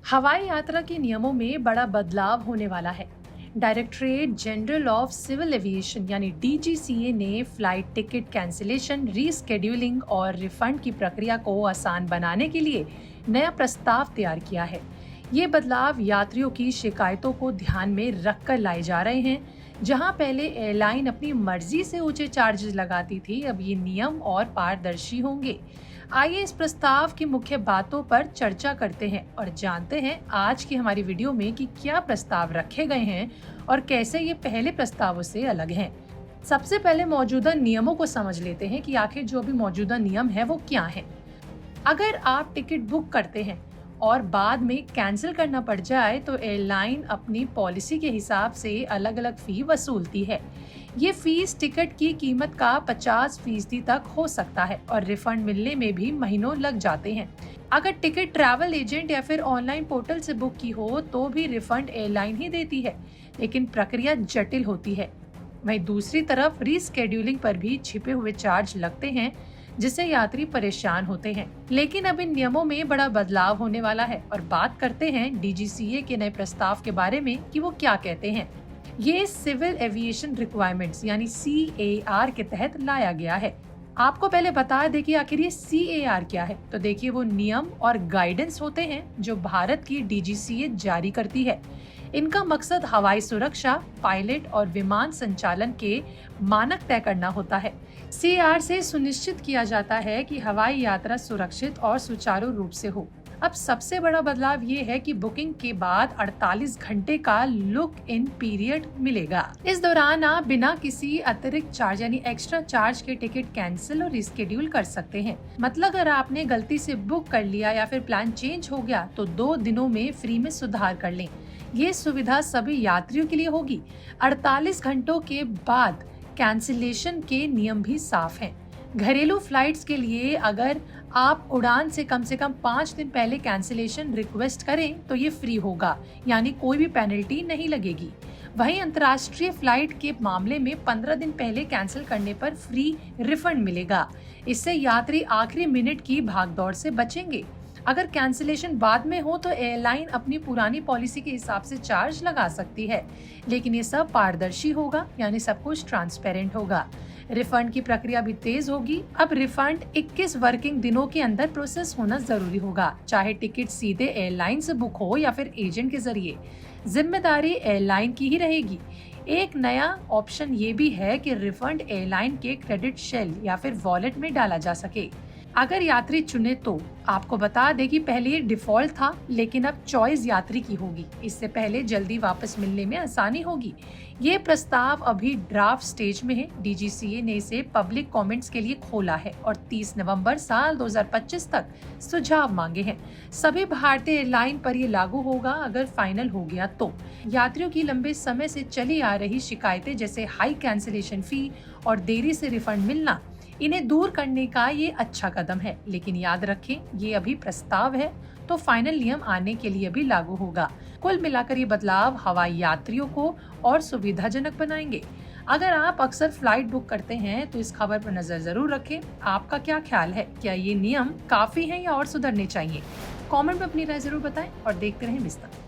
हवाई यात्रा के नियमों में बड़ा बदलाव होने वाला है। Directorate General of Civil Aviation यानी डीजीसीए ने फ्लाइट टिकट कैंसिलेशन, रीस्केड्यूलिंग और रिफंड की प्रक्रिया को आसान बनाने के लिए नया प्रस्ताव तैयार किया है। ये बदलाव यात्रियों की शिकायतों को ध्यान में रखकर लाए जा रहे हैं। जहां पहले एयरलाइन अपनी मर्जी से ऊंचे चार्जेस लगाती थी, अब ये नियम और पारदर्शी होंगे। आइए इस प्रस्ताव की मुख्य बातों पर चर्चा करते हैं और जानते हैं आज की हमारी वीडियो में कि क्या प्रस्ताव रखे गए हैं और कैसे ये पहले प्रस्तावों से अलग हैं। सबसे पहले मौजूदा नियमों को समझ लेते हैं कि आखिर जो भी मौजूदा नियम है वो क्या है। अगर आप टिकट बुक करते हैं और बाद में कैंसिल करना पड़ जाए तो एयरलाइन अपनी पॉलिसी के हिसाब से अलग अलग फी वसूलती है। ये फीस टिकट की कीमत का 50% तक हो सकता है और रिफंड मिलने में भी महीनों लग जाते हैं। अगर टिकट ट्रैवल एजेंट या फिर ऑनलाइन पोर्टल से बुक की हो तो भी रिफंड एयरलाइन ही देती है, लेकिन प्रक्रिया जटिल होती है। वहीं दूसरी तरफ रीस्केड्यूलिंग पर भी छिपे हुए चार्ज लगते हैं, जिससे यात्री परेशान होते हैं। लेकिन अब इन नियमों में बड़ा बदलाव होने वाला है और बात करते हैं डीजीसीए के नए प्रस्ताव के बारे में कि वो क्या कहते हैं। ये सिविल एविएशन रिक्वायरमेंट्स यानी CAR के तहत लाया गया है। आपको पहले बता दें कि आखिर ये CAR क्या है। तो देखिए, वो नियम और गाइडेंस होते हैं जो भारत की डीजीसीए जारी करती है। इनका मकसद हवाई सुरक्षा, पायलट और विमान संचालन के मानक तय करना होता है। CAR से सुनिश्चित किया जाता है कि हवाई यात्रा सुरक्षित और सुचारू रूप से हो। अब सबसे बड़ा बदलाव ये है कि बुकिंग के बाद 48 घंटे का लुक इन पीरियड मिलेगा। इस दौरान आप बिना किसी अतिरिक्त चार्ज यानी एक्स्ट्रा चार्ज के टिकट कैंसिल और रिस्केड्यूल कर सकते हैं। मतलब अगर आपने गलती से बुक कर लिया या फिर प्लान चेंज हो गया तो 2 दिनों में फ्री में सुधार कर लें। ये सुविधा सभी यात्रियों के लिए होगी। 48 घंटों के बाद कैंसिलेशन के नियम भी साफ हैं। घरेलू फ्लाइट्स के लिए अगर आप उड़ान से कम 5 दिन पहले कैंसिलेशन रिक्वेस्ट करें तो ये फ्री होगा, यानी कोई भी पेनल्टी नहीं लगेगी। वहीं अंतर्राष्ट्रीय फ्लाइट के मामले में 15 दिन पहले कैंसिल करने पर फ्री रिफंड मिलेगा। इससे यात्री आखिरी मिनट की भागदौड़ से बचेंगे। अगर कैंसिलेशन बाद में हो तो एयरलाइन अपनी पुरानी पॉलिसी के हिसाब से चार्ज लगा सकती है, लेकिन ये सब पारदर्शी होगा, यानी सब कुछ ट्रांसपेरेंट होगा। रिफंड की प्रक्रिया भी तेज होगी। अब रिफंड 21 वर्किंग दिनों के अंदर प्रोसेस होना जरूरी होगा, चाहे टिकट सीधे एयरलाइन से बुक हो या फिर एजेंट के जरिए। जिम्मेदारी एयरलाइन की ही रहेगी। एक नया ऑप्शन ये भी है कि रिफंड एयरलाइन के क्रेडिट शेल या फिर वॉलेट में डाला जा सके। अगर यात्री चुने तो आपको बता दें कि पहले ये डिफॉल्ट था, लेकिन अब चॉइस यात्री की होगी। इससे पहले जल्दी वापस मिलने में आसानी होगी। ये प्रस्ताव अभी ड्राफ्ट स्टेज में है। डीजीसीए ने इसे पब्लिक कमेंट्स के लिए खोला है और 30 नवंबर साल 2025 तक सुझाव मांगे हैं। सभी भारतीय एयरलाइन पर ये लागू होगा। अगर फाइनल हो गया तो यात्रियों की लंबे समय से चली आ रही शिकायतें जैसे हाई कैंसिलेशन फी और देरी से रिफंड मिलना, इन्हें दूर करने का ये अच्छा कदम है। लेकिन याद रखें, ये अभी प्रस्ताव है, तो फाइनल नियम आने के लिए भी लागू होगा। कुल मिलाकर ये बदलाव हवाई यात्रियों को और सुविधाजनक बनाएंगे। अगर आप अक्सर फ्लाइट बुक करते हैं तो इस खबर पर नजर जरूर रखें। आपका क्या ख्याल है, क्या ये नियम काफी हैं या और सुधरने चाहिए? कमेंट में अपनी राय जरूर बताएं और देखते रहें विस्तार।